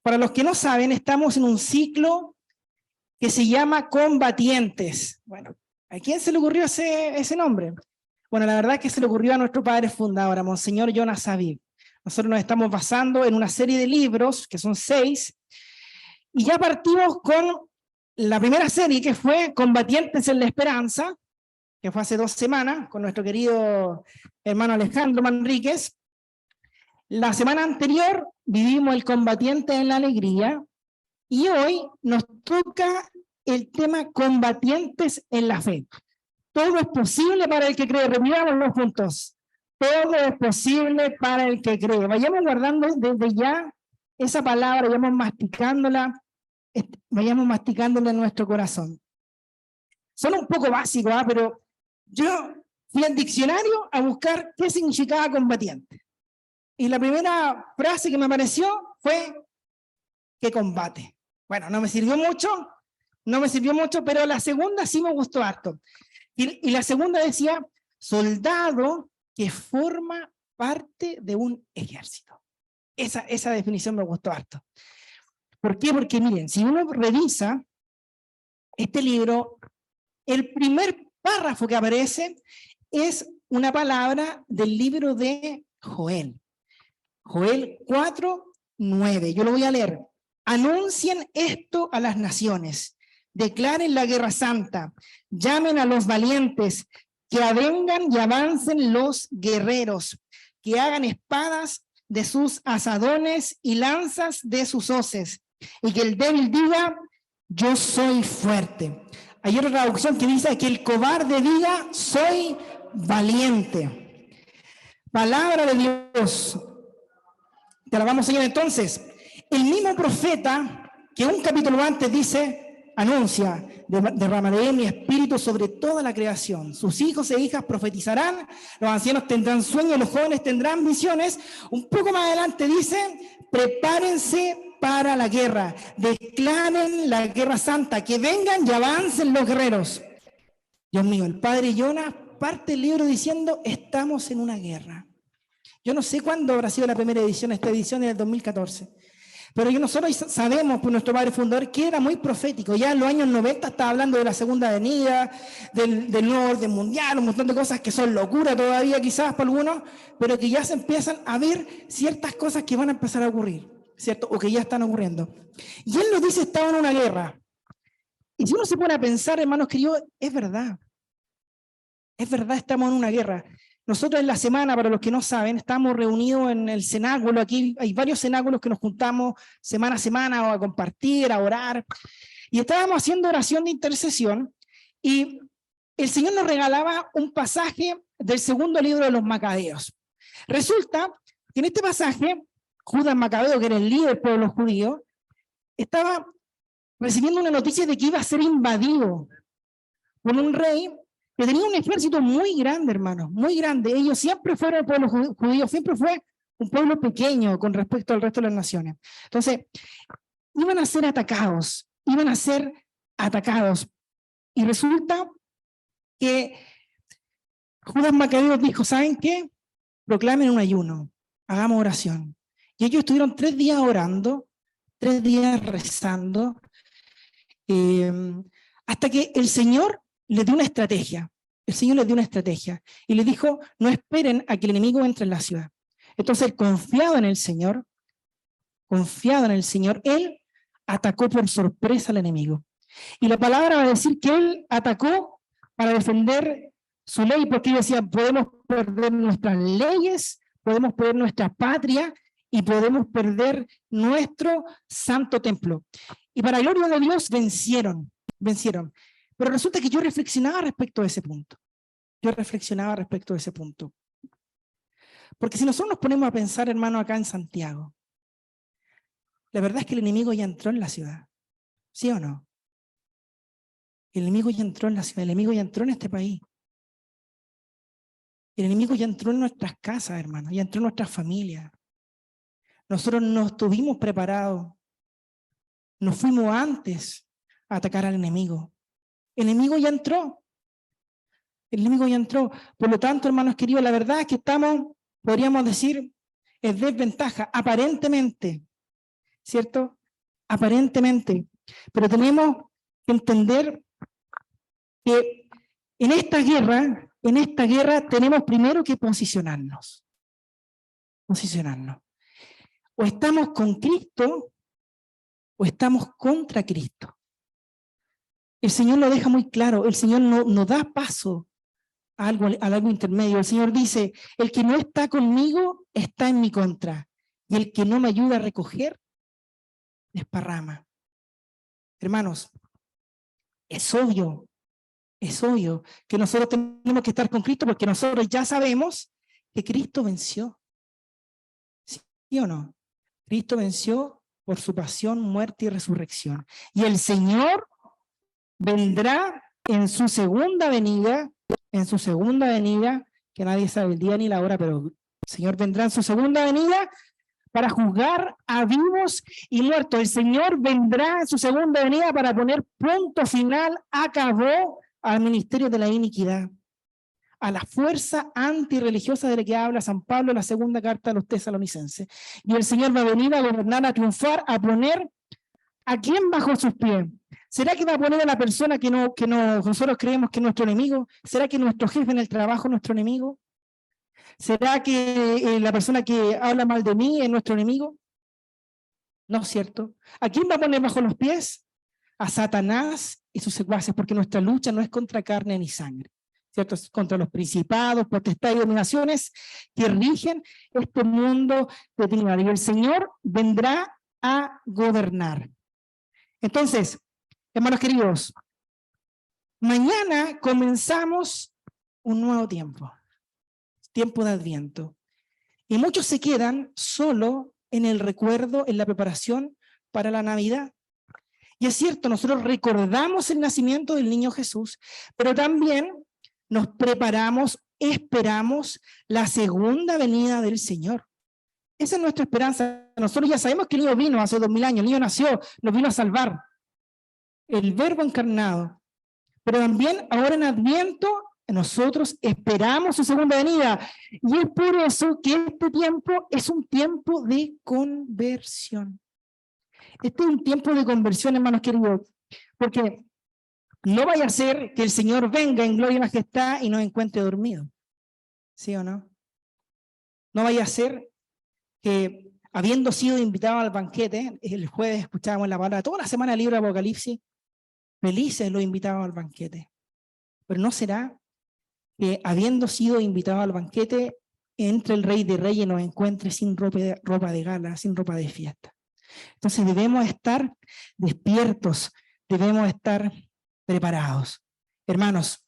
Para los que no saben, estamos en un ciclo que se llama Combatientes. Bueno, ¿a quién se le ocurrió ese nombre? Bueno, la verdad es que se le ocurrió a nuestro padre fundador, a Monseñor Jonas Aviv. Nosotros nos estamos basando en una serie de libros, que son 6, y ya partimos con la primera serie, que fue Combatientes en la Esperanza, que fue hace 2 semanas, con nuestro querido hermano Alejandro Manríquez. La semana anterior vivimos el Combatiente en la Alegría, y hoy nos toca el tema Combatientes en la Fe. Todo es posible para el que cree. Repitámoslo juntos. Todo es posible para el que cree. Vayamos guardando desde ya esa palabra, vayamos masticándola en nuestro corazón. Son un poco básicos, pero yo fui al diccionario a buscar qué significaba combatiente. Y la primera frase que me apareció fue que combate. Bueno, no me sirvió mucho, pero la segunda sí me gustó harto. Y la segunda decía, soldado que forma parte de un ejército. Esa definición me gustó harto. ¿Por qué? Porque miren, si uno revisa este libro, el primer párrafo que aparece es una palabra del libro de Joel. Joel 4:9. Yo lo voy a leer. Anuncien esto a las naciones. Declaren la guerra santa. Llamen a los valientes. Que avengan y avancen los guerreros. Que hagan espadas de sus asadones y lanzas de sus hoces. Y que el débil diga, yo soy fuerte. Hay otra traducción que dice que el cobarde diga, soy valiente. Palabra de Dios. Te la vamos a leer entonces. El mismo profeta que un capítulo antes dice, anuncia, derramaré mi espíritu sobre toda la creación. Sus hijos e hijas profetizarán, los ancianos tendrán sueños, los jóvenes tendrán visiones. Un poco más adelante dice, prepárense para la guerra, declaren la guerra santa, que vengan y avancen los guerreros. Dios mío, el padre Jonas parte el libro diciendo, estamos en una guerra. Yo no sé cuándo habrá sido la primera edición, esta edición es del 2014. Pero nosotros sabemos por nuestro padre fundador que era muy profético. Ya en los años 90 estaba hablando de la segunda venida, del nuevo orden mundial, un montón de cosas que son locura todavía quizás para algunos, pero que ya se empiezan a ver ciertas cosas que van a empezar a ocurrir, ¿cierto? O que ya están ocurriendo. Y él nos dice, estaba en una guerra. Y si uno se pone a pensar, hermanos queridos, es verdad, estamos en una guerra. Nosotros en la semana, para los que no saben, estamos reunidos en el cenáculo. Aquí hay varios cenáculos que nos juntamos semana a semana o a compartir, a orar. Y estábamos haciendo oración de intercesión y el Señor nos regalaba un pasaje del segundo libro de los Macabeos. Resulta que en este pasaje, Judas Macabeo, que era el líder del pueblo judío, estaba recibiendo una noticia de que iba a ser invadido por un rey que tenía un ejército muy grande, hermanos, muy grande. Ellos siempre fueron, el pueblo judío siempre fue un pueblo pequeño con respecto al resto de las naciones. Entonces, iban a ser atacados. Y resulta que Judas Macabeo dijo, ¿saben qué? Proclamen un ayuno, hagamos oración. Y ellos estuvieron 3 días orando, 3 días rezando, hasta que el Señor les dio una estrategia. El Señor les dio una estrategia y les dijo, no esperen a que el enemigo entre en la ciudad. Entonces, confiado en el Señor, él atacó por sorpresa al enemigo. Y la palabra va a decir que él atacó para defender su ley, porque él decía, podemos perder nuestras leyes, podemos perder nuestra patria y podemos perder nuestro santo templo. Y para gloria de Dios vencieron. Pero resulta que yo reflexionaba respecto a ese punto. Porque si nosotros nos ponemos a pensar, hermano, acá en Santiago, la verdad es que el enemigo ya entró en la ciudad. ¿Sí o no? El enemigo ya entró en la ciudad, el enemigo ya entró en este país. El enemigo ya entró en nuestras casas, hermano, ya entró en nuestras familias. Nosotros no estuvimos preparados. No fuimos antes a atacar al enemigo. El enemigo ya entró. Por lo tanto, hermanos queridos, la verdad es que estamos, podríamos decir, en desventaja, aparentemente, ¿cierto? aparentemente, pero tenemos que entender que en esta guerra tenemos primero que posicionarnos. O estamos con Cristo o estamos contra Cristo. El Señor lo deja muy claro, el Señor no da paso a algo intermedio. El Señor dice, el que no está conmigo está en mi contra, y el que no me ayuda a recoger, desparrama. Hermanos, es obvio que nosotros tenemos que estar con Cristo, porque nosotros ya sabemos que Cristo venció. ¿Sí o no? Cristo venció por su pasión, muerte y resurrección. Y el Señor vendrá en su segunda venida, que nadie sabe el día ni la hora, pero el Señor vendrá en su segunda venida para juzgar a vivos y muertos. El Señor vendrá en su segunda venida para poner punto final, acabó al ministerio de la iniquidad, a la fuerza antirreligiosa de la que habla San Pablo en la segunda carta de los Tesalonicenses. Y el Señor va a venir a gobernar, a triunfar, a poner ¿a quién bajo sus pies? ¿Será que va a poner a la persona que nosotros creemos que es nuestro enemigo? ¿Será que nuestro jefe en el trabajo es nuestro enemigo? ¿Será que la persona que habla mal de mí es nuestro enemigo? No es cierto. ¿A quién va a poner bajo los pies? A Satanás y sus secuaces, porque nuestra lucha no es contra carne ni sangre, ¿cierto? Es contra los principados, potestades y dominaciones que rigen este mundo de tinieblas. Y el Señor vendrá a gobernar. Entonces, hermanos queridos, mañana comenzamos un nuevo tiempo de Adviento. Y muchos se quedan solo en el recuerdo, en la preparación para la Navidad. Y es cierto, nosotros recordamos el nacimiento del niño Jesús, pero también nos preparamos, esperamos la segunda venida del Señor. Esa es nuestra esperanza. Nosotros ya sabemos que el niño vino hace 2000 años, el niño nació, nos vino a salvar. El Verbo encarnado. Pero también ahora en Adviento nosotros esperamos su segunda venida. Y es por eso que este tiempo es un tiempo de conversión. Este es un tiempo de conversión, hermanos queridos, porque no vaya a ser que el Señor venga en gloria y majestad y nos encuentre dormido. ¿Sí o no? No vaya a ser que, habiendo sido invitado al banquete, el jueves escuchábamos la palabra, toda la semana el libro de Apocalipsis, felices los invitados al banquete. Pero no será que, habiendo sido invitado al banquete, entre el Rey de Reyes y nos encuentre sin ropa de gala, sin ropa de fiesta. Entonces debemos estar despiertos, debemos estar preparados. Hermanos,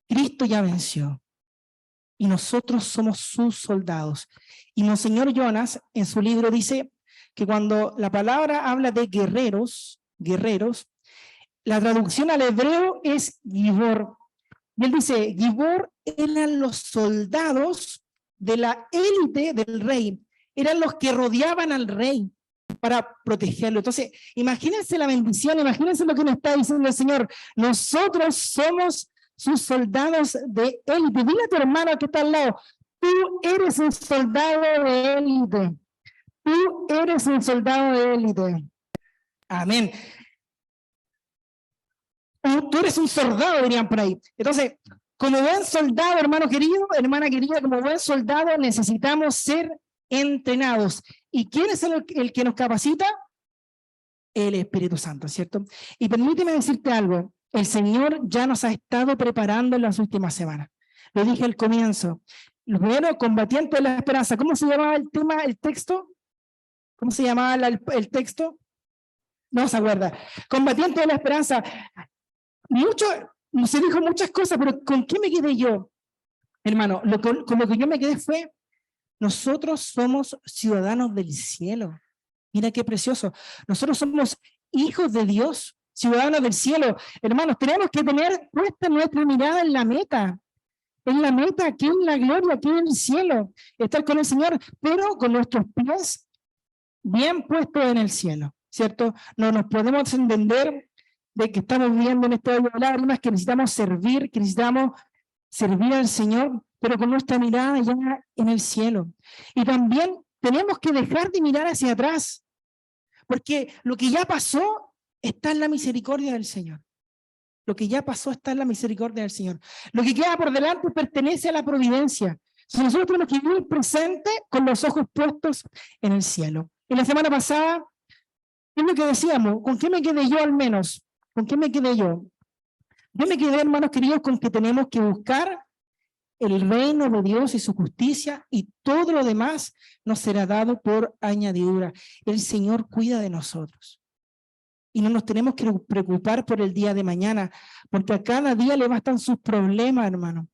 Cristo ya venció y nosotros somos sus soldados. Y Monseñor Jonas en su libro dice que cuando la palabra habla de guerreros, la traducción al hebreo es Gibor. Y él dice, Gibor eran los soldados de la élite del rey, eran los que rodeaban al rey para protegerlo. Entonces, imagínense la bendición, imagínense lo que nos está diciendo el Señor. Nosotros somos sus soldados de élite. Dile a tu hermano que está al lado, tú eres un soldado de élite. Tú eres un soldado de élite. Amén. Tú eres un soldado, dirían por ahí. Entonces, como buen soldado, hermano querido, hermana querida, como buen soldado necesitamos ser entrenados. ¿Y quién es el que nos capacita? El Espíritu Santo, ¿cierto? Y permíteme decirte algo, el Señor ya nos ha estado preparando en las últimas semanas. Lo dije al comienzo. Lo primero, combatiente de la esperanza. ¿Cómo se llamaba el tema, el texto? ¿Cómo se llamaba el texto? No se acuerda. Combatiente de la esperanza. Se dijo muchas cosas, pero ¿con qué me quedé yo? Hermano, con lo que yo me quedé fue, nosotros somos ciudadanos del cielo. Mira qué precioso. Nosotros somos hijos de Dios, ciudadanos del cielo. Hermanos, tenemos que tener puesta nuestra mirada en la meta, aquí en la gloria, aquí en el cielo, estar con el Señor, pero con nuestros pies bien puestos en el cielo, ¿cierto? No nos podemos entender de que estamos viviendo en este valle de lágrimas, que necesitamos servir al Señor, pero con nuestra mirada ya en el cielo. Y también tenemos que dejar de mirar hacia atrás, porque lo que ya pasó está en la misericordia del Señor. Lo que ya pasó está en la misericordia del Señor. Lo que queda por delante pertenece a la providencia. Si nosotros tenemos que vivir presente con los ojos puestos en el cielo. Y la semana pasada, ¿qué es lo que decíamos? ¿Con qué me quedé yo al menos? ¿Con qué me quedé yo? Yo me quedé, hermanos queridos, con que tenemos que buscar el reino de Dios y su justicia, y todo lo demás nos será dado por añadidura. El Señor cuida de nosotros. Y no nos tenemos que preocupar por el día de mañana, porque a cada día le bastan sus problemas, hermano.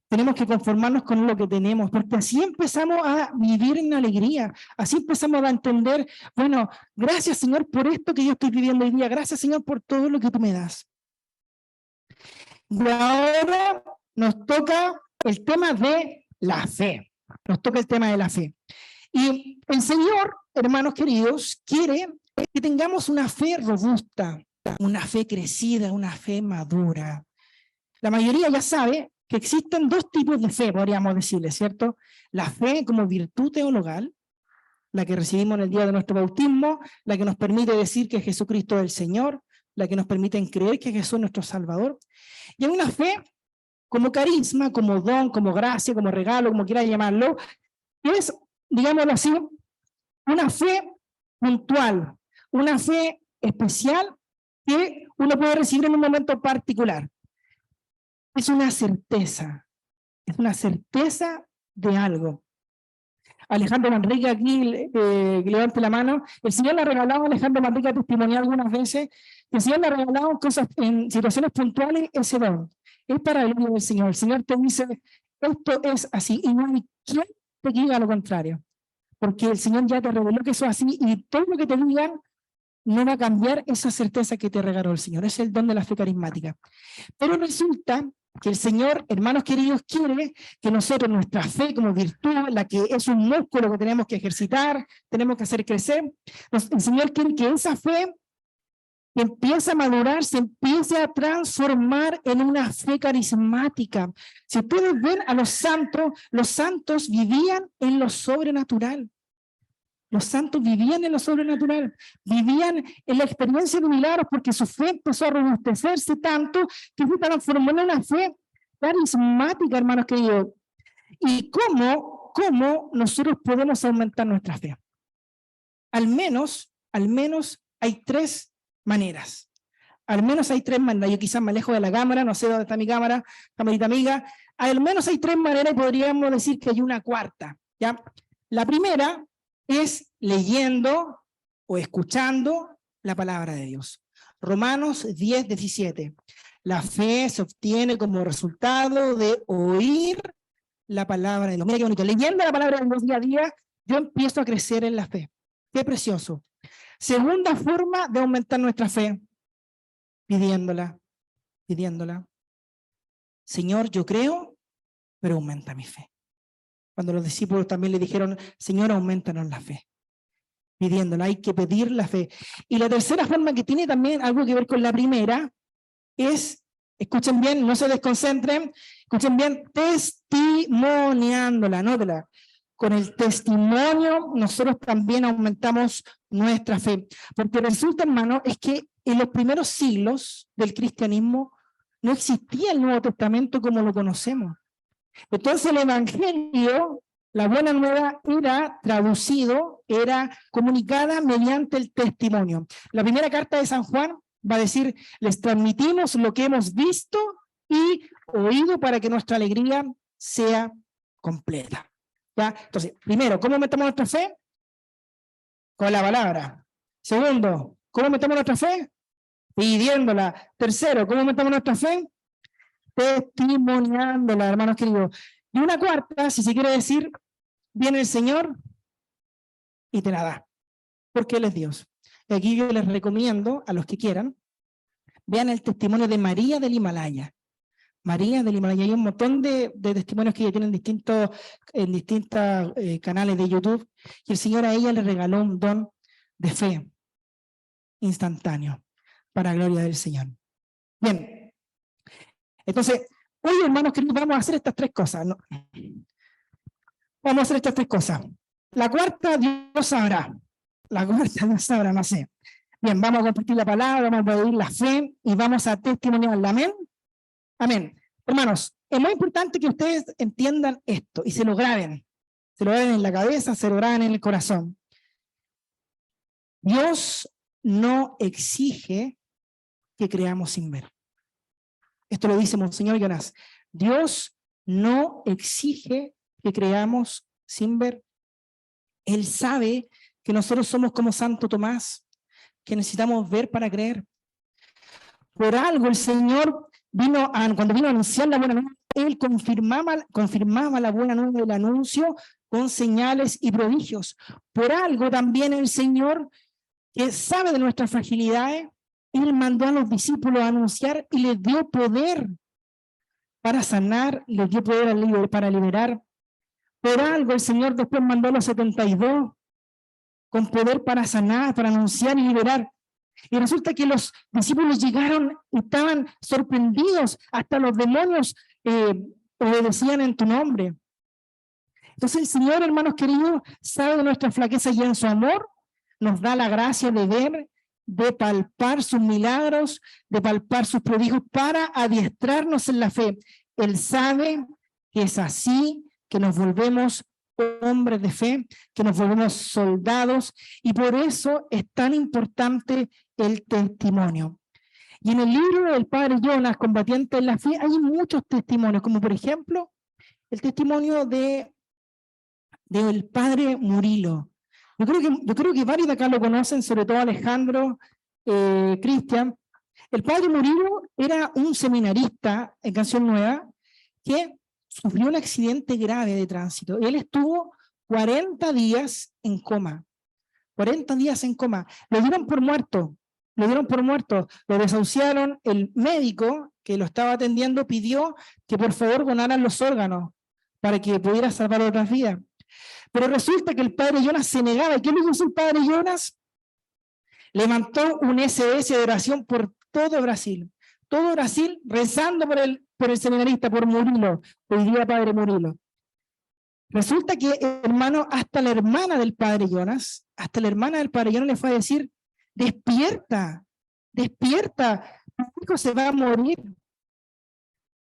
Tenemos que conformarnos con lo que tenemos, porque así empezamos a vivir en alegría, así empezamos a entender, bueno, gracias Señor por esto que yo estoy viviendo hoy día, gracias Señor por todo lo que tú me das. Y ahora nos toca el tema de la fe, nos toca el tema de la fe. Y el Señor, hermanos queridos, quiere que tengamos una fe robusta, una fe crecida, una fe madura. La mayoría ya sabe que existen dos tipos de fe, podríamos decirle, ¿cierto? La fe como virtud teologal, la que recibimos en el día de nuestro bautismo, la que nos permite decir que Jesucristo es el Señor, la que nos permite creer que Jesús es nuestro Salvador. Y hay una fe como carisma, como don, como gracia, como regalo, como quiera llamarlo, que es, digámoslo así, una fe puntual, una fe especial que uno puede recibir en un momento particular. Es una certeza de algo. Alejandro Manrique aquí, que levante la mano. El Señor le ha regalado a Alejandro Manrique, testimonial algunas veces, que el Señor le ha regalado cosas en situaciones puntuales, ese don. Es para el bien del Señor. El Señor te dice, esto es así, y no hay quien te diga lo contrario. Porque el Señor ya te reveló que eso es así, y todo lo que te digan no va a cambiar esa certeza que te regaló el Señor. Es el don de la fe carismática. Pero resulta que el Señor, hermanos queridos, quiere que nosotros, nuestra fe como virtud, la que es un músculo que tenemos que ejercitar, tenemos que hacer crecer, el Señor quiere que esa fe que empiece a madurar, se empiece a transformar en una fe carismática. Si ustedes ven a los santos vivían en lo sobrenatural. Los santos vivían en lo sobrenatural, vivían en la experiencia de milagros, porque su fe empezó a robustecerse tanto que se transformó en una fe carismática, hermanos queridos. ¿Y cómo nosotros podemos aumentar nuestra fe? Al menos hay tres maneras. Al menos hay tres maneras. Yo quizás me alejo de la cámara, no sé dónde está mi cámara, camarita amiga. Al menos hay tres maneras y podríamos decir que hay una cuarta, ¿ya? La primera es leyendo o escuchando la palabra de Dios. Romanos 10:17. La fe se obtiene como resultado de oír la palabra de Dios. Mira qué bonito. Leyendo la palabra de Dios día a día, yo empiezo a crecer en la fe. Qué precioso. Segunda forma de aumentar nuestra fe, pidiéndola. Señor, yo creo, pero aumenta mi fe. Cuando los discípulos también le dijeron, Señor, aumentanos la fe. Pidiéndola, hay que pedir la fe. Y la tercera forma, que tiene también algo que ver con la primera, es, escuchen bien, no se desconcentren, escuchen bien, testimoniándola, anótela. Con el testimonio nosotros también aumentamos nuestra fe. Porque resulta, hermano, es que en los primeros siglos del cristianismo no existía el Nuevo Testamento como lo conocemos. Entonces el Evangelio, la buena nueva, era traducido, era comunicada mediante el testimonio. La primera carta de San Juan va a decir, les transmitimos lo que hemos visto y oído para que nuestra alegría sea completa. ¿Ya? Entonces, primero, ¿cómo aumentamos nuestra fe? Con la palabra. Segundo, ¿cómo aumentamos nuestra fe? Pidiéndola. Tercero, ¿cómo aumentamos nuestra fe? Testimoniándola, hermanos queridos. Y una cuarta, si se quiere decir, viene el Señor y te la da, porque Él es Dios. Y aquí yo les recomiendo, a los que quieran, vean el testimonio de María del Himalaya. María del Himalaya, hay un montón de testimonios que ella tiene en distintos canales de YouTube, y el Señor a ella le regaló un don de fe instantáneo, para la gloria del Señor. Bien, entonces, hoy, hermanos queridos, vamos a hacer estas tres cosas, ¿no? Vamos a hacer estas tres cosas. La cuarta, Dios sabrá. la cuarta Dios sabrá, no sé. Bien, vamos a compartir la palabra, vamos a pedir la fe y vamos a testimoniarla. Amén. Amén. Hermanos, es muy importante que ustedes entiendan esto y se lo graben. Se lo graben en la cabeza, se lo graben en el corazón. Dios no exige que creamos sin ver. Esto lo dice Monseñor Jonás. Dios no exige que creamos sin ver. Él sabe que nosotros somos como Santo Tomás, que necesitamos ver para creer. Por algo el Señor cuando vino a anunciar la buena nueva, Él confirmaba la buena nueva del anuncio con señales y prodigios. Por algo también el Señor, que sabe de nuestras fragilidades, Él mandó a los discípulos a anunciar y les dio poder para sanar, les dio poder para liberar. Por algo el Señor después mandó a los 72 con poder para sanar, para anunciar y liberar. Y resulta que los discípulos llegaron y estaban sorprendidos, hasta los demonios obedecían en tu nombre. Entonces el Señor, hermanos queridos, sabe de nuestra flaqueza y en su amor nos da la gracia de ver, de palpar sus milagros, de palpar sus prodigios para adiestrarnos en la fe. Él sabe que es así, que nos volvemos hombres de fe, que nos volvemos soldados, y por eso es tan importante el testimonio. Y en el libro del padre Jonás, Combatiente en la Fe, hay muchos testimonios, como por ejemplo el testimonio del padre Murilo. Yo creo que varios de acá lo conocen, sobre todo Alejandro, Cristian. El padre Murilo era un seminarista en Canción Nueva que sufrió un accidente grave de tránsito. Él estuvo 40 días en coma. 40 días en coma. Lo dieron por muerto. Lo desahuciaron. El médico que lo estaba atendiendo pidió que por favor donaran los órganos para que pudiera salvar otras vidas. Pero resulta que el padre Jonás se negaba. ¿Y qué le hizo el padre Jonás? Levantó un SOS de oración por todo Brasil. Todo Brasil rezando por el seminarista, por Murilo. Hoy día padre Murilo. Resulta que, hermano, hasta la hermana del padre Jonás le fue a decir: despierta, despierta, tu hijo se va a morir.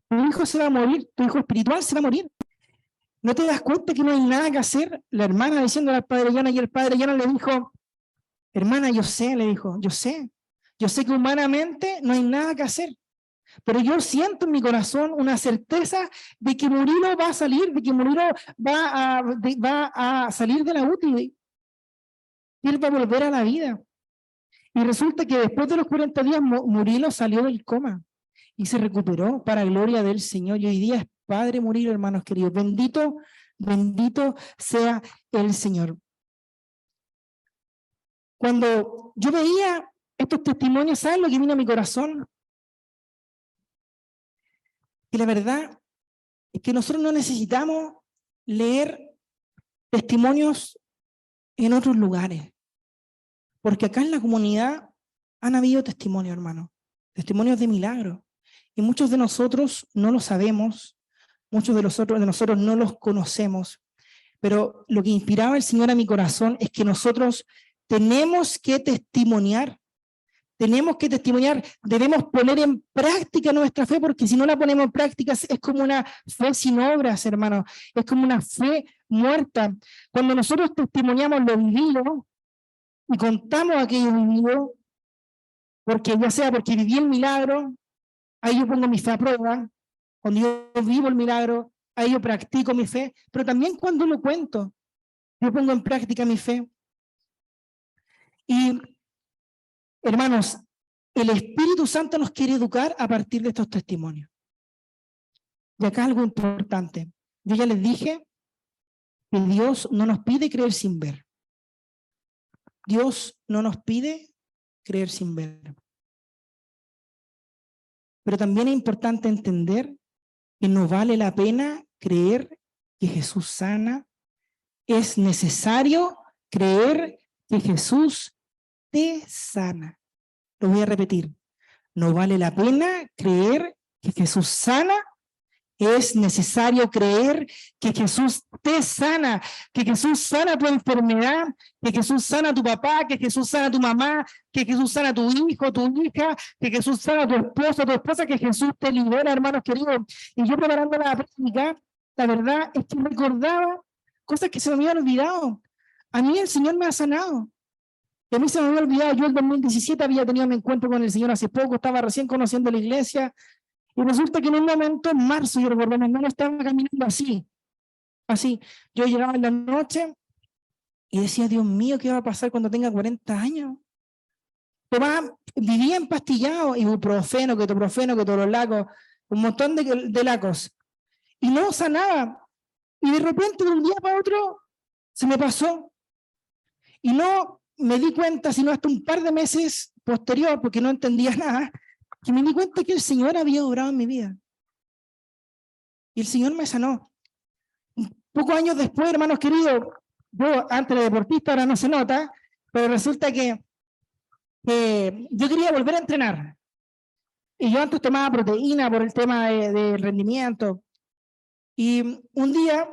Tu hijo se va a morir, tu hijo espiritual se va a morir. ¿No te das cuenta que no hay nada que hacer? La hermana diciéndole al padre Jonás, y el padre Jonás le dijo: hermana, yo sé, le dijo, yo sé que humanamente no hay nada que hacer, pero yo siento en mi corazón una certeza de que Murilo va a salir, de que Murilo va a salir de la UTI, y él va a volver a la vida. Y resulta que después de los 40 días Murilo salió del coma y se recuperó para gloria del Señor, y hoy día es padre Murilo, hermanos queridos. Bendito, bendito sea el Señor. Cuando yo veía estos testimonios, ¿saben lo que vino a mi corazón? Que la verdad es que nosotros no necesitamos leer testimonios en otros lugares, porque acá en la comunidad han habido testimonios, hermano, testimonios de milagros, y muchos de nosotros no lo sabemos, muchos de nosotros no los conocemos, pero lo que inspiraba el Señor a mi corazón es que nosotros tenemos que testimoniar, debemos poner en práctica nuestra fe, porque si no la ponemos en práctica es como una fe sin obras, hermano, es como una fe muerta. Cuando nosotros testimoniamos lo vivido y contamos aquello vivido, porque ya sea porque viví el milagro, ahí yo pongo mi fe a prueba. Cuando yo vivo el milagro, ahí yo practico mi fe, pero también cuando lo cuento, yo pongo en práctica mi fe. Y, hermanos, el Espíritu Santo nos quiere educar a partir de estos testimonios. Y acá algo importante. Yo ya les dije que Dios no nos pide creer sin ver. Dios no nos pide creer sin ver. Pero también es importante entender que no vale la pena creer que Jesús sana. Es necesario creer que Jesús te sana. Lo voy a repetir. No vale la pena creer que Jesús sana. Es necesario creer que Jesús te sana, que Jesús sana tu enfermedad, que Jesús sana a tu papá, que Jesús sana a tu mamá, que Jesús sana a tu hijo, tu hija, que Jesús sana a tu esposo, tu esposa, que Jesús te libera, hermanos queridos. Y yo preparando la práctica, la verdad es que recordaba cosas que se me habían olvidado. A mí el Señor me ha sanado. Y a mí se me había olvidado, yo en 2017 había tenido un encuentro con el Señor hace poco, estaba recién conociendo la iglesia, y resulta que en un momento, en marzo, yo recuerdo, mi hermano estaba caminando así. Yo llegaba en la noche y decía, Dios mío, ¿qué va a pasar cuando tenga 40 años? Vivía empastillado, ibuprofeno, ketoprofeno, ketorolaco, un montón de lacos. Y no sanaba. Y de repente, de un día para otro, se me pasó. Y no me di cuenta, sino hasta un par de meses posterior, porque no entendía nada, que me di cuenta que el Señor había obrado en mi vida. Y el Señor me sanó. Pocos años después, hermanos queridos, yo antes de deportista, ahora no se nota, pero resulta que yo quería volver a entrenar. Y yo antes tomaba proteína por el tema de rendimiento. Y un día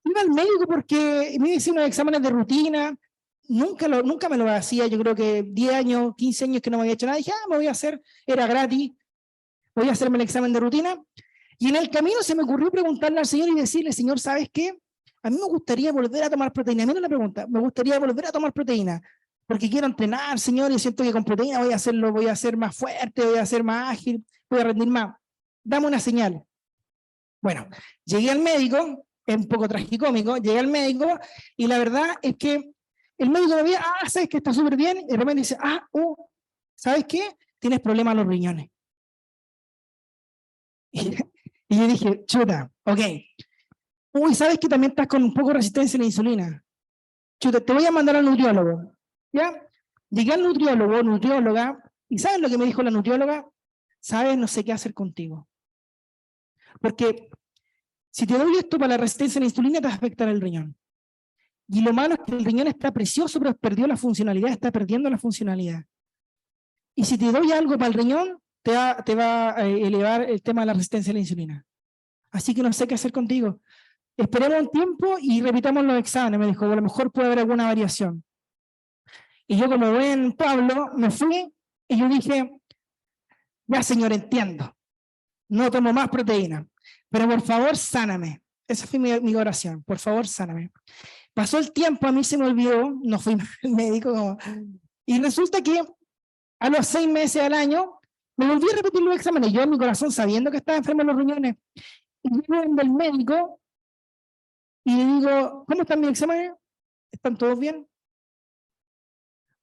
iba al médico porque me hice unos exámenes de rutina. Nunca me lo hacía, yo creo que 10 años, 15 años que no me había hecho nada. Dije, me voy a hacer, era gratis, voy a hacerme el examen de rutina. Y en el camino se me ocurrió preguntarle al Señor y decirle, Señor, ¿sabes qué? A mí me gustaría volver a tomar proteína. Mira la pregunta, me gustaría volver a tomar proteína, porque quiero entrenar, Señor, y siento que con proteína voy a ser más fuerte, voy a ser más ágil, voy a rendir más. Dame una señal. Bueno, llegué al médico, es un poco tragicómico, llegué al médico y la verdad es que el médico me veía, sabes que está súper bien, y de repente dice, ¿sabes qué? Tienes problemas en los riñones. Y yo dije, chuta, ok. Uy, ¿sabes que también estás con un poco de resistencia a la insulina? Chuta, te voy a mandar al nutriólogo. ¿Ya? Llegué al nutrióloga, y ¿sabes lo que me dijo la nutrióloga? ¿Sabes? No sé qué hacer contigo. Porque si te doy esto para la resistencia a la insulina, te va a afectar el riñón. Y lo malo es que el riñón está precioso, pero perdió la funcionalidad, está perdiendo la funcionalidad. Y si te doy algo para el riñón, te va a elevar el tema de la resistencia a la insulina. Así que no sé qué hacer contigo. Esperemos un tiempo y repitamos los exámenes, me dijo, a lo mejor puede haber alguna variación. Y yo, como buen Pablo, me fui y yo dije, ya señor, entiendo, no tomo más proteína, pero por favor sáname. Esa fue mi oración, por favor sáname. Pasó el tiempo, a mí se me olvidó, no fui al médico, y resulta que a los 6 meses al año me volví a repetir los exámenes, yo en mi corazón sabiendo que estaba enfermo en los riñones, y llego del médico y le digo, ¿cómo están mis exámenes? ¿Están todos bien?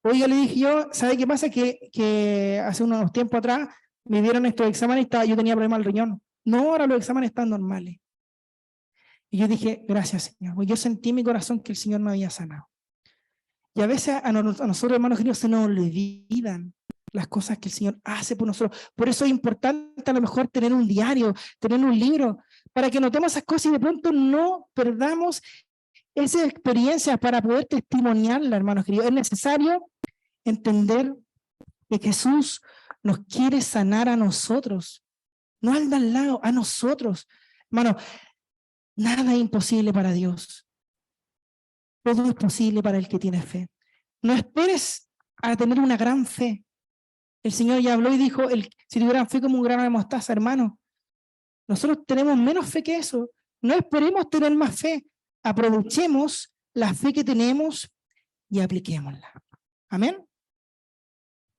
Oiga, le dije yo, ¿sabe qué pasa? Que hace unos tiempos atrás me dieron estos exámenes y yo tenía problemas al riñón. No, ahora los exámenes están normales. Y yo dije, gracias, Señor. Porque yo sentí en mi corazón que el Señor me había sanado. Y a veces a nosotros, hermanos queridos, se nos olvidan las cosas que el Señor hace por nosotros. Por eso es importante a lo mejor tener un diario, tener un libro, para que notemos esas cosas y de pronto no perdamos esas experiencias para poder testimoniarla, hermanos queridos. Es necesario entender que Jesús nos quiere sanar a nosotros, no al de al lado, a nosotros. Hermano, nada es imposible para Dios. Todo es posible para el que tiene fe. No esperes a tener una gran fe. El Señor ya habló y dijo, si tuvieran fe como un grano de mostaza, hermano, nosotros tenemos menos fe que eso. No esperemos tener más fe. Aprovechemos la fe que tenemos y apliquémosla. Amén.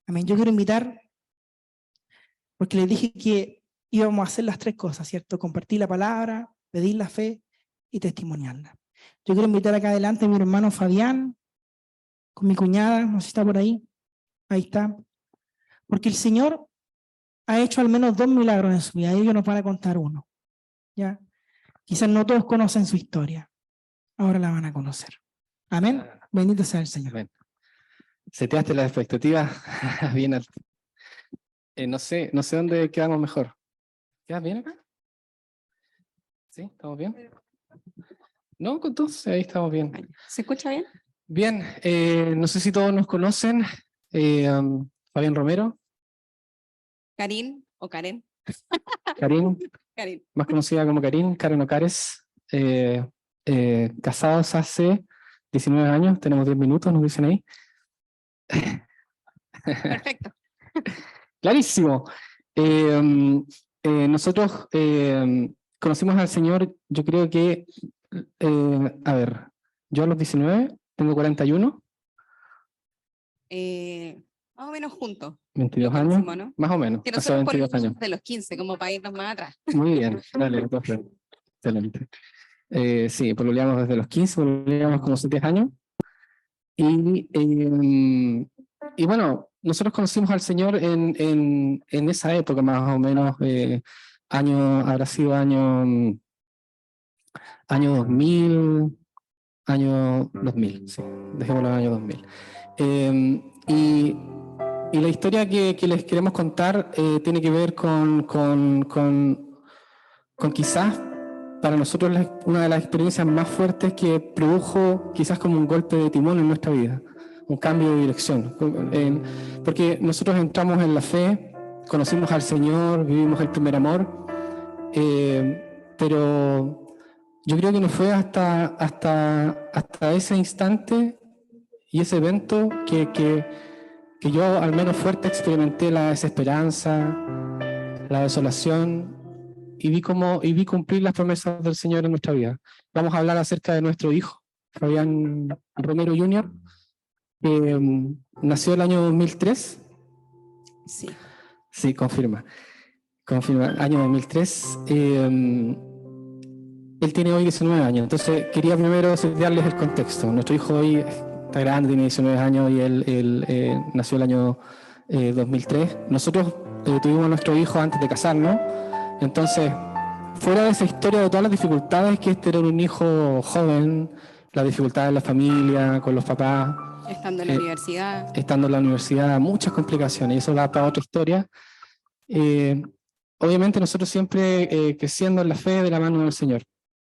Amén. Yo quiero invitar, porque les dije que íbamos a hacer las 3 cosas, ¿cierto? Compartir la palabra, pedir la fe y testimoniarla. Yo quiero invitar acá adelante a mi hermano Fabián, con mi cuñada, no sé si está por ahí. Ahí está. Porque el Señor ha hecho al menos 2 milagros en su vida, y ellos nos van a contar uno. ¿Ya? Quizás no todos conocen su historia. Ahora la van a conocer. Amén. Bendito sea el Señor. Amén. Seteaste las expectativas bien alto. No sé dónde quedamos mejor. ¿Quedas bien acá? ¿Sí? ¿Estamos bien? No, entonces ahí estamos bien. ¿Se escucha bien? Bien, no sé si todos nos conocen. Fabián Romero. Karin o Karen. Karim. Karin. más conocida como Karin, Karen Ocares. Casados hace 19 años, tenemos 10 minutos, nos dicen ahí. Perfecto. Clarísimo. Nosotros conocimos al Señor, yo creo que, a ver, yo a los 19, tengo 41. Más o menos juntos. 22 Lo años, conocimos, ¿no? más o menos, Que hace nosotros 22 años. de los 15, como para irnos más atrás. Muy bien, dale, entonces, excelente. Sí, pololeamos desde los 15, pololeamos como 7 años. Y bueno, nosotros conocimos al Señor en esa época, más o menos, habrá sido año 2000, sí, dejémoslo en el año 2000. Y la historia que les queremos contar tiene que ver con quizás para nosotros una de las experiencias más fuertes que produjo quizás como un golpe de timón en nuestra vida, un cambio de dirección. Porque nosotros entramos en la fe, conocimos al Señor, vivimos el primer amor, pero yo creo que no fue hasta ese instante y ese evento que yo al menos fuerte experimenté la desesperanza, la desolación, y vi cumplir las promesas del Señor en nuestra vida. Vamos a hablar acerca de nuestro hijo, Fabián Romero Jr., que nació el año 2003. Sí. Sí, confirma, año 2003. Él tiene hoy 19 años, entonces quería primero darles el contexto. Nuestro hijo hoy está grande, tiene 19 años y él nació el año 2003. Nosotros tuvimos a nuestro hijo antes de casarnos, entonces, fuera de esa historia de todas las dificultades que es tener un hijo joven, las dificultades en la familia, con los papás. Estando en la universidad. Estando en la universidad, muchas complicaciones, y eso da para otra historia. Obviamente nosotros siempre creciendo en la fe de la mano del Señor.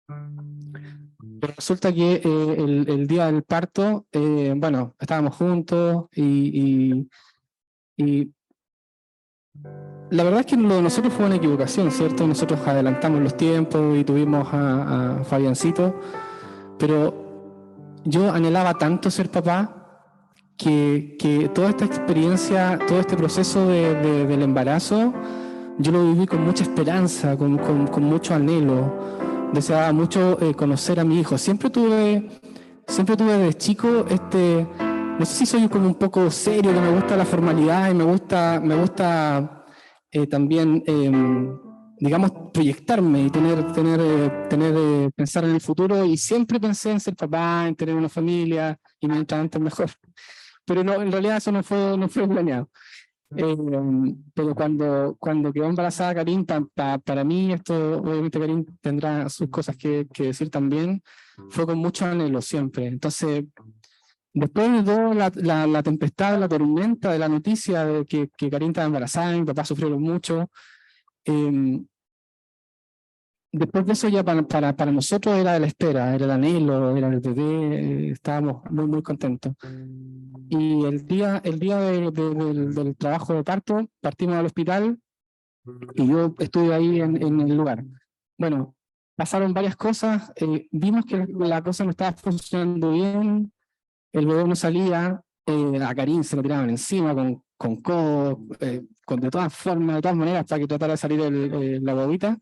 Pero resulta que el día del parto, bueno, estábamos juntos y la verdad es que lo de nosotros fue una equivocación, ¿cierto? Nosotros adelantamos los tiempos y tuvimos a Fabiancito, pero yo anhelaba tanto ser papá que toda esta experiencia, todo este proceso del embarazo, yo lo viví con mucha esperanza, con mucho anhelo. Deseaba mucho conocer a mi hijo. Siempre tuve de chico no sé si soy como un poco serio, que me gusta la formalidad y me gusta también, digamos, proyectarme y pensar en el futuro, y siempre pensé en ser papá, en tener una familia, y mientras antes mejor. Pero no, en realidad eso no fue planeado. Pero cuando quedó embarazada Karin, para mí, esto obviamente Karin tendrá sus cosas que decir también, fue con mucho anhelo siempre. Entonces, después de toda la tempestad, la tormenta de la noticia de que Karin estaba embarazada, mi papá sufrieron mucho. Después de eso ya para nosotros era de la espera, era el anhelo, era el bebé, estábamos muy, muy contentos. Y el día del trabajo de parto, partimos al hospital y yo estuve ahí en el lugar. Bueno, pasaron varias cosas, vimos que la cosa no estaba funcionando bien, el bebé no salía, a Karin se lo tiraban encima con codo, de todas formas, de todas maneras, para que tratara de salir la bobita.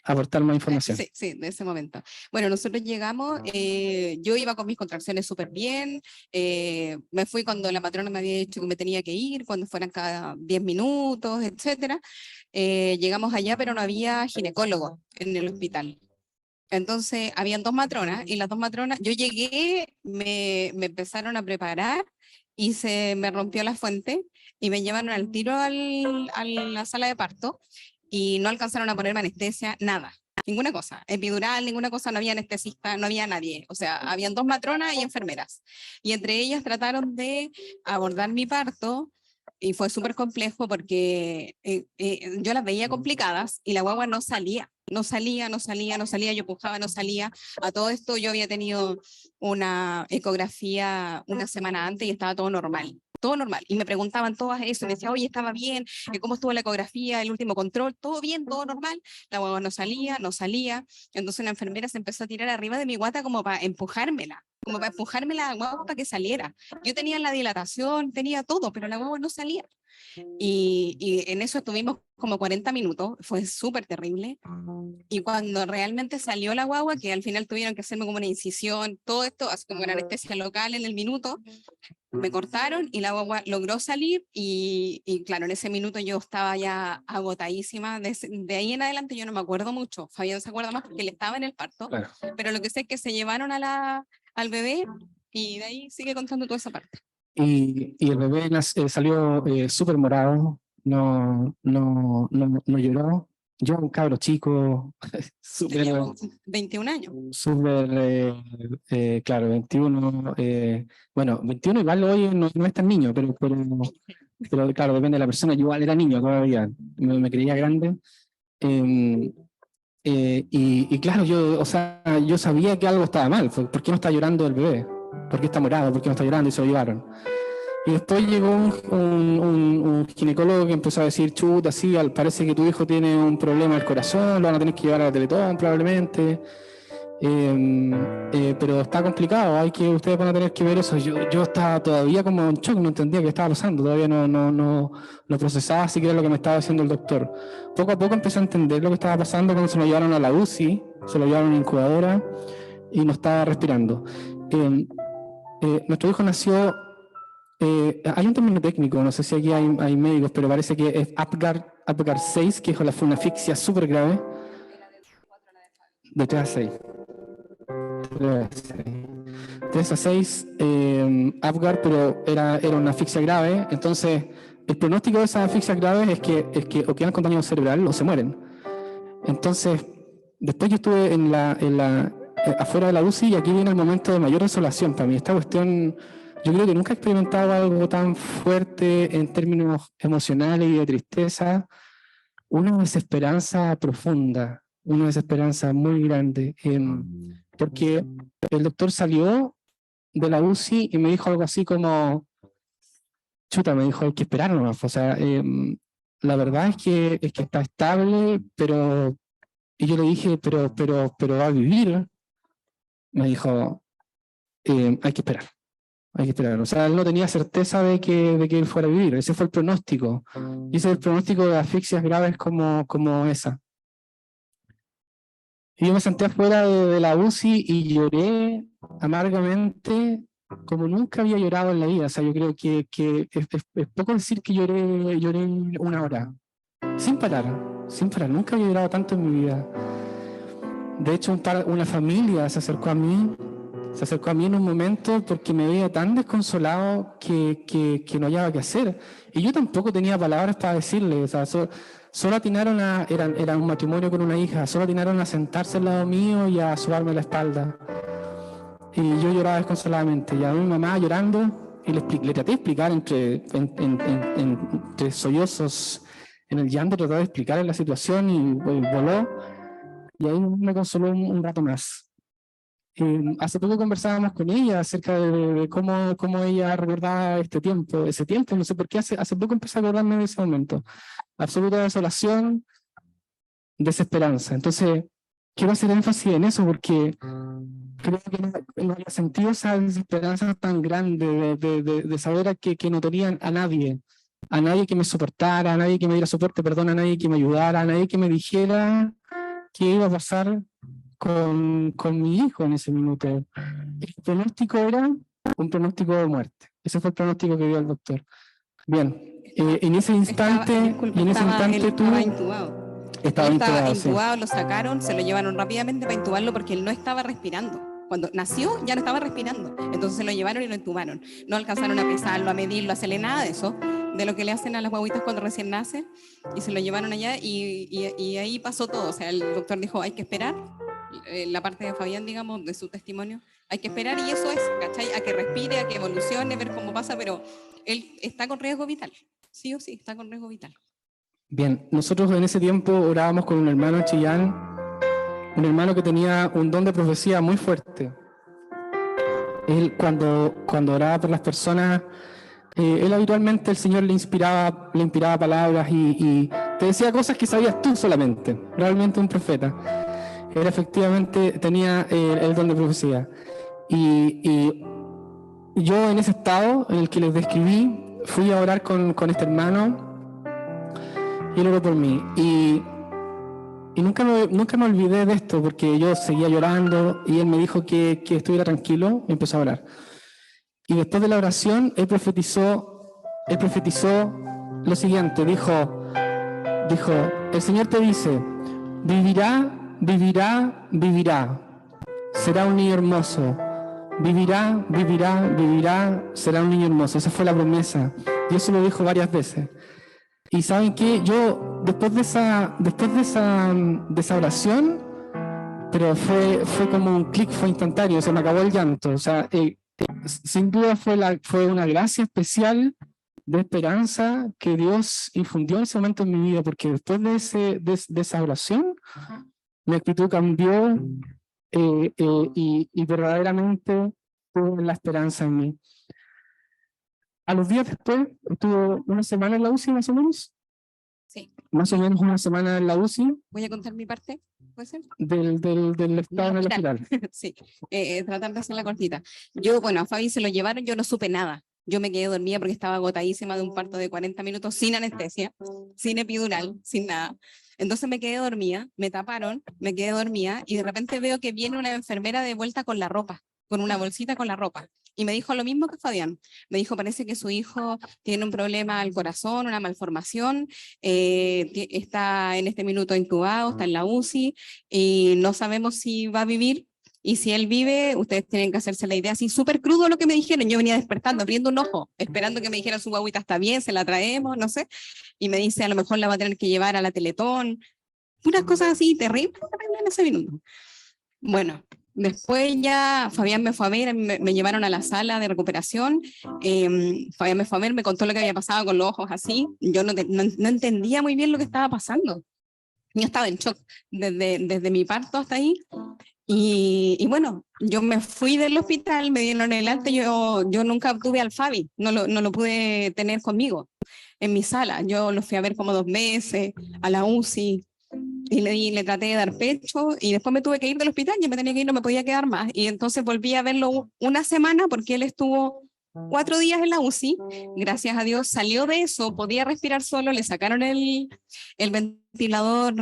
Aportar más información. Sí, de ese momento. Bueno, nosotros llegamos, yo iba con mis contracciones súper bien, me fui cuando la matrona me había dicho que me tenía que ir, cuando fueran cada 10 minutos, etcétera. Llegamos allá, pero no había ginecólogo en el hospital. Entonces, habían 2 matronas, y las 2 matronas, yo llegué, me empezaron a preparar, y se me rompió la fuente, y me llevaron al tiro a la sala de parto, y no alcanzaron a ponerme anestesia, nada, ninguna cosa, epidural, ninguna cosa, no había anestesista, no había nadie, o sea, habían 2 matronas y enfermeras, y entre ellas trataron de abordar mi parto, y fue súper complejo porque yo las veía complicadas, y la guagua no salía, yo pujaba, no salía. A todo esto yo había tenido una ecografía una semana antes y estaba todo normal. todo normal. Y me preguntaban todas eso, me decía, oye, estaba bien, ¿cómo estuvo la ecografía, el último control? Todo bien, todo normal. La guagua no salía, no salía. Entonces una enfermera se empezó a tirar arriba de mi guata como para empujármela, como para empujarme la guagua para que saliera. Yo tenía la dilatación, tenía todo, pero la guagua no salía. Y en eso estuvimos como 40 minutos, fue súper terrible. Y cuando realmente salió la guagua, que al final tuvieron que hacerme como una incisión, todo esto, así como una anestesia local en el minuto, me cortaron y la guagua logró salir y claro, en ese minuto yo estaba ya agotadísima. De ahí en adelante yo no me acuerdo mucho. Fabián se acuerda más porque él estaba en el parto, Claro. pero lo que sé es que se llevaron al bebé y de ahí sigue contando toda esa parte. Y el bebé salió súper morado, no lloró. Yo, un cabro chico, súper, Teníamos 21 años. súper, claro, 21. Bueno, 21 igual hoy no es tan niño, pero claro, depende de la persona. Yo igual era niño todavía, me creía grande. Y claro, o sea, yo sabía que algo estaba mal. ¿Por qué no está llorando el bebé? ¿Por qué está morado? ¿Por qué no está llorando? Y se lo llevaron. Y después llegó un ginecólogo que empezó a decir, chuta, sí, parece que tu hijo tiene un problema del corazón, lo van a tener que llevar a la Teletón probablemente, pero está complicado, ustedes van a tener que ver eso. Yo estaba todavía como en shock, no entendía qué estaba pasando, todavía no procesaba siquiera lo que me estaba diciendo el doctor. Poco a poco empecé a entender lo que estaba pasando cuando se lo llevaron a la UCI, se lo llevaron a una incubadora y no estaba respirando. Nuestro hijo nació... hay un término técnico, no sé si aquí hay médicos, pero parece que es Apgar 6, que fue una asfixia súper grave. De 3 a 6. 3 a 6, Apgar, pero era una asfixia grave. Entonces, el pronóstico de esas asfixias graves es que o quedan con daño cerebral o se mueren. Entonces, después yo estuve afuera de la UCI y aquí viene el momento de mayor desolación para mí. Esta cuestión... Yo creo que nunca he experimentado algo tan fuerte en términos emocionales y de tristeza, una desesperanza profunda, una desesperanza muy grande, porque el doctor salió de la UCI y me dijo algo así como, chuta, me dijo, hay que esperar nomás, o sea, la verdad es que está estable, pero, y yo le dije, pero va a vivir, me dijo, hay que esperar. Hay que esperar. O sea, él no tenía certeza de que él fuera a vivir. Ese fue el pronóstico. Y ese es el pronóstico de asfixias graves como esa. Y yo me senté afuera de la UCI y lloré amargamente como nunca había llorado en la vida. O sea, yo creo que es poco decir que lloré 1 hora. Sin parar. Nunca había llorado tanto en mi vida. De hecho, una familia se acercó a mí en un momento porque me veía tan desconsolado que no hallaba qué hacer. Y yo tampoco tenía palabras para decirle. O sea, solo atinaron era un matrimonio con una hija, solo atinaron a sentarse al lado mío y a sobarme la espalda. Y yo lloraba desconsoladamente. Y a mi mamá llorando, y le traté de explicar entre sollozos en el llanto, traté de explicarle la situación y voló. Y ahí me consoló un rato más. Hace poco conversábamos con ella acerca de cómo ella recordaba ese tiempo, no sé por qué, hace poco empecé a acordarme de ese momento. Absoluta desolación, desesperanza. Entonces, quiero hacer énfasis en eso porque creo que no había sentido esa desesperanza tan grande de saber que no tenían a nadie que me soportara, a nadie que me diera soporte, perdón, a nadie que me ayudara, a nadie que me dijera qué iba a pasar con mi hijo en ese minuto. El pronóstico era un pronóstico de muerte. Ese fue el pronóstico que dio el doctor. Bien, en ese instante, Él estaba intubado. Estaba intubado, lo sacaron, se lo llevaron rápidamente para intubarlo porque él no estaba respirando. Cuando nació ya no estaba respirando, entonces se lo llevaron y lo intubaron. No alcanzaron a pesarlo, a medirlo, a hacerle nada de eso, de lo que le hacen a las guaguitas cuando recién nacen, y se lo llevaron allá y ahí pasó todo. O sea, el doctor dijo, hay que esperar, la parte de Fabián, digamos, de su testimonio, hay que esperar y eso es, ¿cachai? A que respire, a que evolucione, ver cómo pasa, pero él está con riesgo vital, sí o sí, está con riesgo vital. Bien, nosotros en ese tiempo orábamos con un hermano en Chillán, un hermano que tenía un don de profecía muy fuerte. Él cuando oraba por las personas Él habitualmente, el Señor le inspiraba palabras y te decía cosas que sabías tú solamente. Realmente un profeta. Él efectivamente tenía el don de profecía. Y yo en ese estado en el que les describí, fui a orar con este hermano y él oró por mí. Y nunca me olvidé de esto porque yo seguía llorando y él me dijo que estuviera tranquilo y empezó a orar. Y después de la oración, él profetizó lo siguiente, dijo, el Señor te dice, vivirá, vivirá, vivirá, será un niño hermoso, vivirá, vivirá, vivirá, será un niño hermoso. Esa fue la promesa, y eso lo dijo varias veces. Y ¿saben qué? Yo, después de esa oración, pero fue como un clic, fue instantáneo, se me acabó el llanto, o sea, sin duda fue una gracia especial de esperanza que Dios infundió en ese momento en mi vida, porque después de esa oración, mi actitud cambió y verdaderamente tuve la esperanza en mí. A los días después, estuve una semana en la UCI, más o menos. Sí. Más o menos una semana en la UCI. Voy a contar mi parte, ¿puede ser? Del estado en el hospital. Sí, tratar de hacer la cortita. Yo, bueno, a Fabi se lo llevaron, yo no supe nada. Yo me quedé dormida porque estaba agotadísima de un parto de 40 minutos sin anestesia, sin epidural, sin nada. Entonces me quedé dormida, me taparon, me quedé dormida y de repente veo que viene una enfermera de vuelta con la ropa, con una bolsita con la ropa. Y me dijo lo mismo que Fabián. Me dijo, parece que su hijo tiene un problema al corazón, una malformación, está en este minuto intubado, está en la UCI y no sabemos si va a vivir. Y si él vive, ustedes tienen que hacerse la idea, así súper crudo lo que me dijeron. Yo venía despertando, abriendo un ojo, esperando que me dijera su guaguita está bien, se la traemos, no sé. Y me dice, a lo mejor la va a tener que llevar a la Teletón. Puras cosas así terribles en ese minuto. Bueno, después ya Fabián me fue a ver, me llevaron a la sala de recuperación. Fabián me fue a ver, me contó lo que había pasado con los ojos así. Yo no entendía muy bien lo que estaba pasando. Yo estaba en shock desde mi parto hasta ahí. Y bueno, yo me fui del hospital, me dieron el alta, yo nunca tuve al Fabi, no lo pude tener conmigo en mi sala. Yo lo fui a ver como 2 meses a la UCI y le traté de dar pecho y después me tuve que ir del hospital, ya me tenía que ir, no me podía quedar más. Y entonces volví a verlo una semana porque él estuvo 4 días en la UCI, gracias a Dios salió de eso, podía respirar solo, le sacaron el ventilador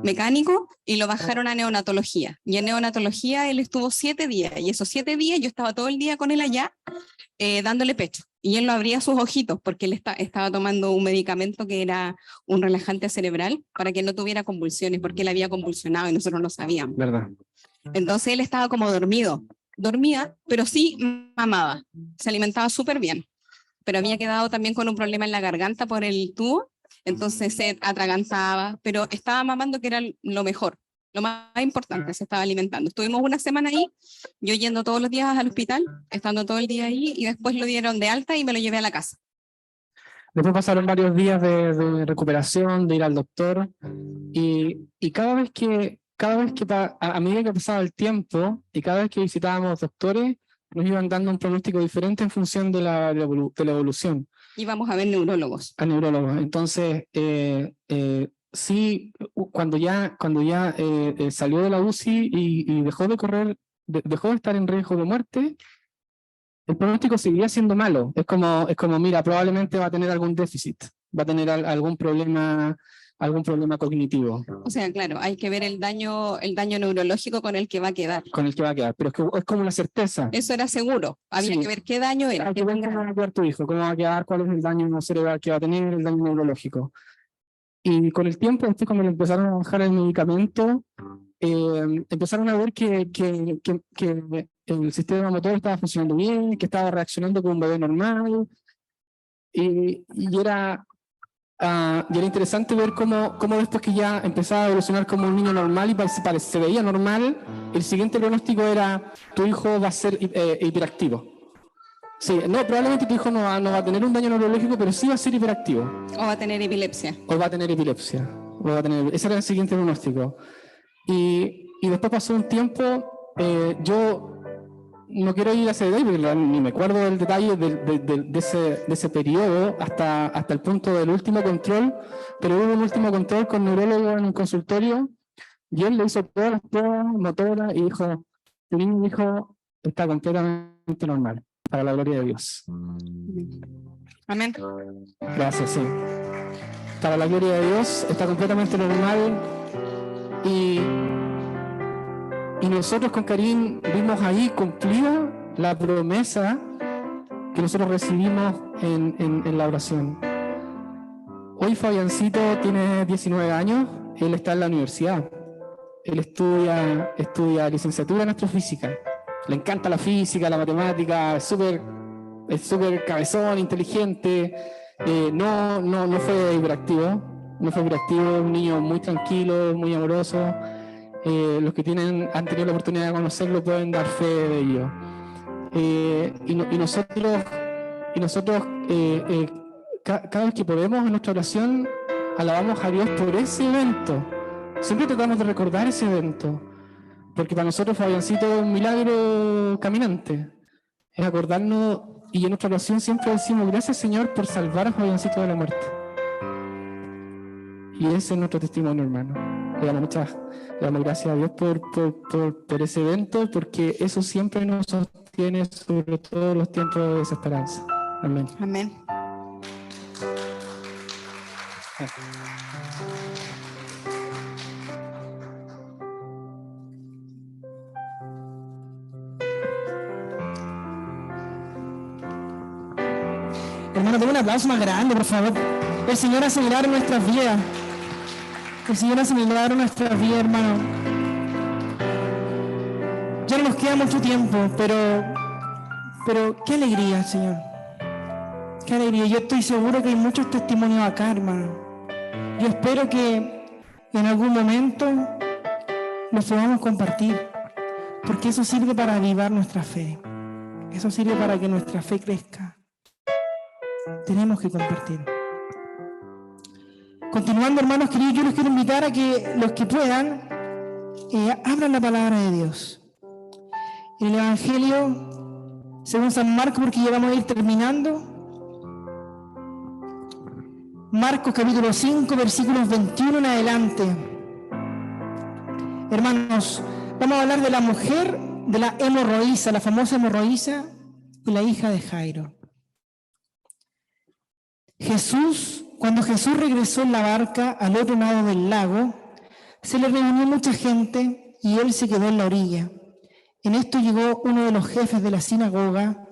mecánico y lo bajaron a neonatología. Y en neonatología él estuvo 7 días y esos 7 días yo estaba todo el día con él allá dándole pecho. Y él no abría sus ojitos porque él estaba tomando un medicamento que era un relajante cerebral para que no tuviera convulsiones, porque él había convulsionado y nosotros no sabíamos. ¿Verdad? Entonces él estaba como dormido. Dormía, pero sí mamaba. Se alimentaba súper bien. Pero había quedado también con un problema en la garganta por el tubo. Entonces se atragantaba, pero estaba mamando, que era lo mejor, lo más importante, se estaba alimentando. Estuvimos una semana ahí, yo yendo todos los días al hospital, estando todo el día ahí, y después lo dieron de alta y me lo llevé a la casa. Después pasaron varios días de recuperación, de ir al doctor, y cada vez que a medida que pasaba el tiempo, y cada vez que visitábamos doctores, nos iban dando un pronóstico diferente en función de la evolución. Íbamos a ver neurólogos. A neurólogos. Entonces, sí, cuando ya salió de la UCI y dejó de correr, dejó de estar en riesgo de muerte, el pronóstico seguía siendo malo. Es como, mira, probablemente va a tener algún déficit, va a tener algún problema cognitivo. O sea, claro, hay que ver el daño neurológico con el que va a quedar. Con el que va a quedar, pero es como una certeza. Eso era seguro, había que ver qué daño era. Hay que ver cómo va a quedar tu hijo, cómo va a quedar, cuál es el daño cerebral que va a tener, el daño neurológico. Y con el tiempo, después cuando le empezaron a bajar el medicamento, empezaron a ver que el sistema motor estaba funcionando bien, que estaba reaccionando como un bebé normal, y era interesante ver cómo después que ya empezaba a evolucionar como un niño normal y se veía normal, el siguiente pronóstico era: tu hijo va a ser hiperactivo. Sí, no, probablemente tu hijo no va a tener un daño neurológico, pero sí va a ser hiperactivo. O va a tener epilepsia. Ese era el siguiente pronóstico. Y después pasó un tiempo, yo no quiero ir a ese detalle, porque ni me acuerdo del detalle de ese periodo hasta el punto del último control, pero hubo un último control con neurólogo en un consultorio, y él le hizo todas las pruebas motoras y dijo, tu niño está completamente normal, para la gloria de Dios. Amén. Gracias, sí. Para la gloria de Dios, está completamente normal. Y nosotros con Karim vimos ahí cumplida la promesa que nosotros recibimos en la oración. Hoy Fabiancito tiene 19 años, él está en la universidad. Él estudia licenciatura en astrofísica. Le encanta la física, la matemática, es súper cabezón, inteligente. No fue hiperactivo, un niño muy tranquilo, muy amoroso. Los que han tenido la oportunidad de conocerlo pueden dar fe de ello. Y nosotros cada vez que podemos en nuestra oración alabamos a Dios por ese evento. Siempre tratamos de recordar ese evento, porque para nosotros Fabiancito es un milagro caminante. Es acordarnos, y en nuestra oración siempre decimos gracias Señor por salvar a Fabiancito de la muerte. Y ese es nuestro testimonio, hermano. Le damos gracias a Dios por ese evento, porque eso siempre nos sostiene sobre todos los tiempos de desesperanza. Amén. Amén. Hermano, tengo un aplauso más grande, por favor. El Señor hace milagros en nuestras vidas. El Señor hace milagros en nuestras vidas, hermano. Ya no nos queda mucho tiempo, pero qué alegría, Señor. Qué alegría. Yo estoy seguro que hay muchos testimonios acá, hermano. Yo espero que en algún momento los podamos compartir, porque eso sirve para avivar nuestra fe. Eso sirve para que nuestra fe crezca. Tenemos que compartir. Continuando, hermanos queridos, yo les quiero invitar a que los que puedan abran la palabra de Dios. En el Evangelio según San Marcos, porque ya vamos a ir terminando. Marcos capítulo 5, versículos 21 en adelante. Hermanos, vamos a hablar de la mujer, de la hemorroísa, la famosa hemorroísa y la hija de Jairo. Cuando Jesús regresó en la barca al otro lado del lago, se le reunió mucha gente y él se quedó en la orilla. En esto llegó uno de los jefes de la sinagoga,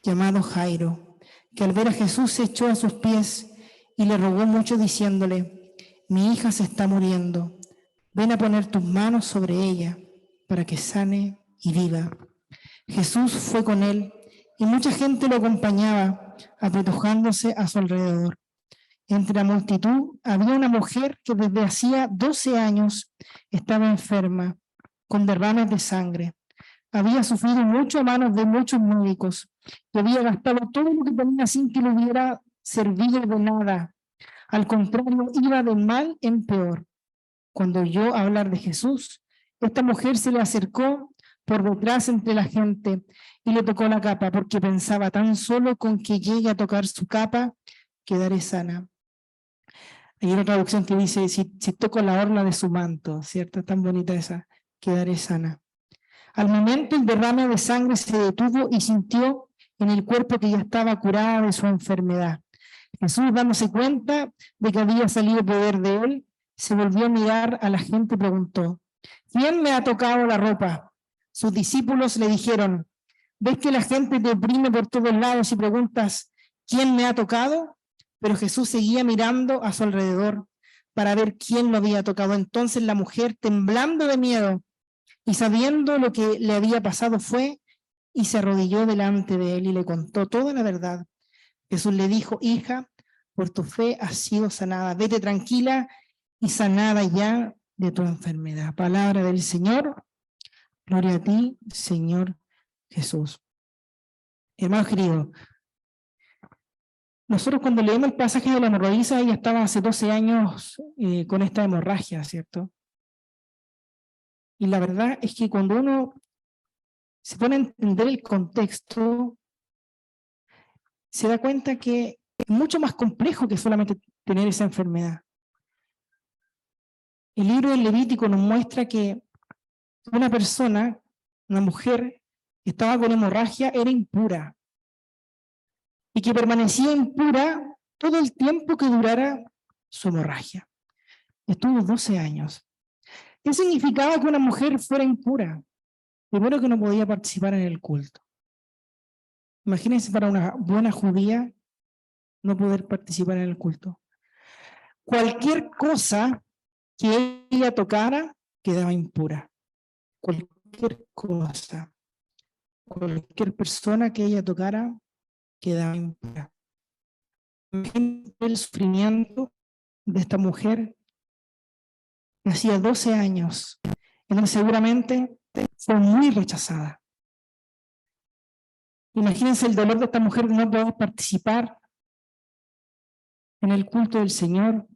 llamado Jairo, que al ver a Jesús se echó a sus pies y le rogó mucho diciéndole: mi hija se está muriendo, ven a poner tus manos sobre ella para que sane y viva. Jesús fue con él y mucha gente lo acompañaba, apretujándose a su alrededor. Entre la multitud había una mujer que desde hacía 12 años estaba enferma, con derrames de sangre. Había sufrido mucho a manos de muchos médicos y había gastado todo lo que tenía sin que le hubiera servido de nada. Al contrario, iba de mal en peor. Cuando oyó hablar de Jesús, esta mujer se le acercó por detrás entre la gente y le tocó la capa, porque pensaba: tan solo con que llegue a tocar su capa, quedaré sana. Hay una traducción que dice: si toco la orla de su manto, ¿cierto? Tan bonita esa, quedaré sana. Al momento el derrame de sangre se detuvo y sintió en el cuerpo que ya estaba curada de su enfermedad. Jesús, dándose cuenta de que había salido poder de él, se volvió a mirar a la gente y preguntó: ¿quién me ha tocado la ropa? Sus discípulos le dijeron: ¿ves que la gente te oprime por todos lados y preguntas ¿quién me ha tocado? Pero Jesús seguía mirando a su alrededor para ver quién lo había tocado. Entonces la mujer, temblando de miedo y sabiendo lo que le había pasado, fue y se arrodilló delante de él y le contó toda la verdad. Jesús le dijo: hija, por tu fe has sido sanada. Vete tranquila y sanada ya de tu enfermedad. Palabra del Señor. Gloria a ti, Señor Jesús. Hermanos queridos, nosotros cuando leemos el pasaje de la hemorroísa, ella estaba hace 12 años con esta hemorragia, ¿cierto? Y la verdad es que cuando uno se pone a entender el contexto, se da cuenta que es mucho más complejo que solamente tener esa enfermedad. El libro del Levítico nos muestra que una persona, una mujer, que estaba con hemorragia era impura y que permanecía impura todo el tiempo que durara su hemorragia. Estuvo 12 años. ¿Qué significaba que una mujer fuera impura? Primero, que no podía participar en el culto. Imagínense para una buena judía no poder participar en el culto. Cualquier cosa que ella tocara quedaba impura. Cualquier cosa, cualquier persona que ella tocara quedaba impura. Imagínense el sufrimiento de esta mujer que hacía 12 años, en donde seguramente fue muy rechazada. Imagínense el dolor de esta mujer de no poder participar en el culto del Señor.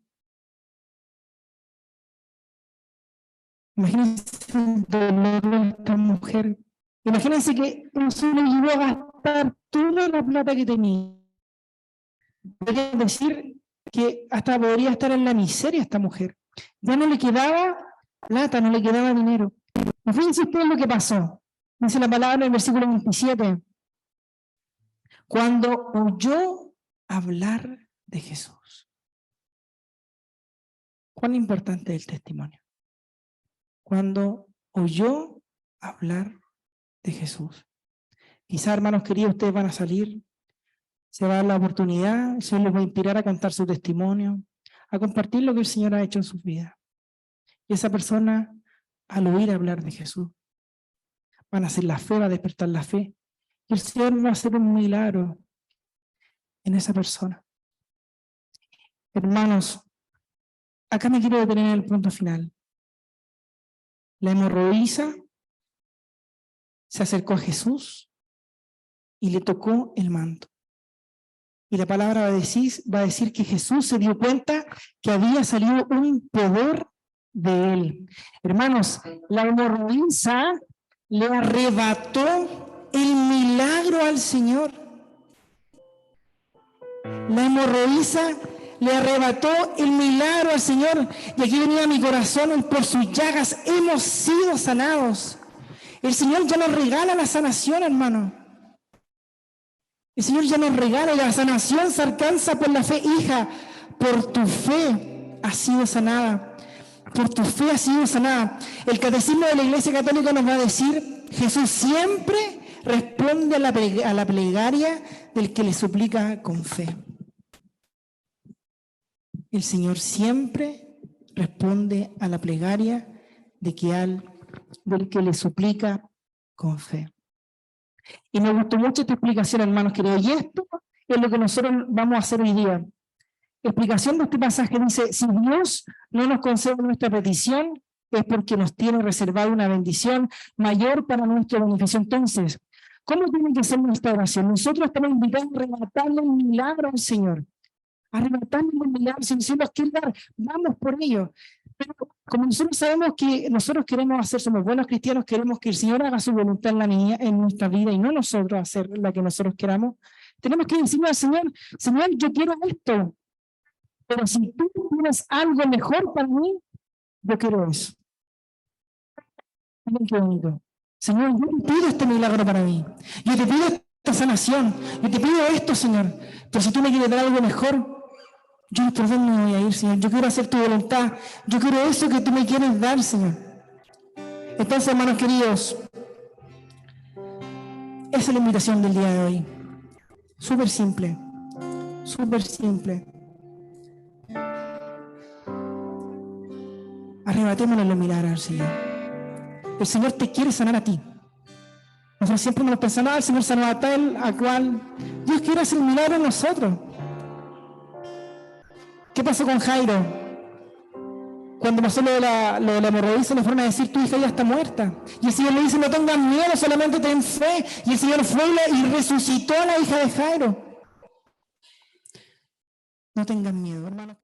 Imagínense el dolor de esta mujer. Imagínense que eso le ayudó a gastar toda la plata que tenía. Podría decir que hasta podría estar en la miseria esta mujer. Ya no le quedaba plata, no le quedaba dinero. Fíjense ustedes lo que pasó. Dice la palabra en el versículo 27. Cuando oyó hablar de Jesús. ¿Cuán importante es el testimonio? Cuando oyó hablar de Jesús. Quizá, hermanos queridos, ustedes van a salir, se va a dar la oportunidad, el Señor les va a inspirar a contar su testimonio, a compartir lo que el Señor ha hecho en sus vidas. Y esa persona, al oír hablar de Jesús, van a hacer la fe, va a despertar la fe. Y el Señor va a hacer un milagro en esa persona. Hermanos, acá me quiero detener en el punto final. La hemorroísa se acercó a Jesús y le tocó el manto. Y la palabra va a decir que Jesús se dio cuenta que había salido un poder de él. Hermanos, la hemorroísa le arrebató el milagro al Señor. La hemorroísa le arrebató el milagro al Señor. Y aquí venía a mi corazón, por sus llagas hemos sido sanados. El Señor ya nos regala la sanación, hermano. El Señor ya nos regala, y la sanación se alcanza por la fe. Hija, por tu fe has sido sanada. Por tu fe has sido sanada. El catecismo de la Iglesia Católica nos va a decir: Jesús siempre responde a la plegaria del que le suplica con fe. El Señor siempre responde a la plegaria del que le suplica con fe. Y me gustó mucho esta explicación, hermanos queridos. Y esto es lo que nosotros vamos a hacer hoy día. La explicación de este pasaje dice: si Dios no nos concede nuestra petición, es porque nos tiene reservado una bendición mayor para nuestro beneficio. Entonces, ¿cómo tiene que ser nuestra oración? Nosotros estamos invitados a arrebatarle un milagro al Señor. Arrebatarle un milagro. Si el Señor nos quiere dar, vamos por ello. Pero como nosotros sabemos que nosotros queremos hacer, somos buenos cristianos, queremos que el Señor haga su voluntad en nuestra vida y no nosotros hacer la que nosotros queramos, tenemos que decirle al Señor: Señor, yo quiero esto, pero si tú tienes algo mejor para mí, yo quiero eso. Miren qué bonito. Señor, yo te pido este milagro para mí. Yo te pido esta sanación. Yo te pido esto, Señor. Pero si tú me quieres dar algo mejor, yo por dónde me voy a ir, Señor. Yo quiero hacer tu voluntad. Yo quiero eso que tú me quieres dar, Señor. Entonces, hermanos queridos, esa es la invitación del día de hoy. Súper simple. Súper simple. Arrebatémosle los milagros al Señor. El Señor te quiere sanar a ti. Nosotros siempre nos pensamos: el Señor sanó a tal, a cual. Dios quiere hacer un milagro en nosotros. ¿Qué pasó con Jairo? Cuando pasó lo de la hemorroísa, le fueron a decir: tu hija ya está muerta. Y el Señor le dice: no tengas miedo, solamente ten fe. Y el Señor fue y resucitó a la hija de Jairo. No tengan miedo, hermano.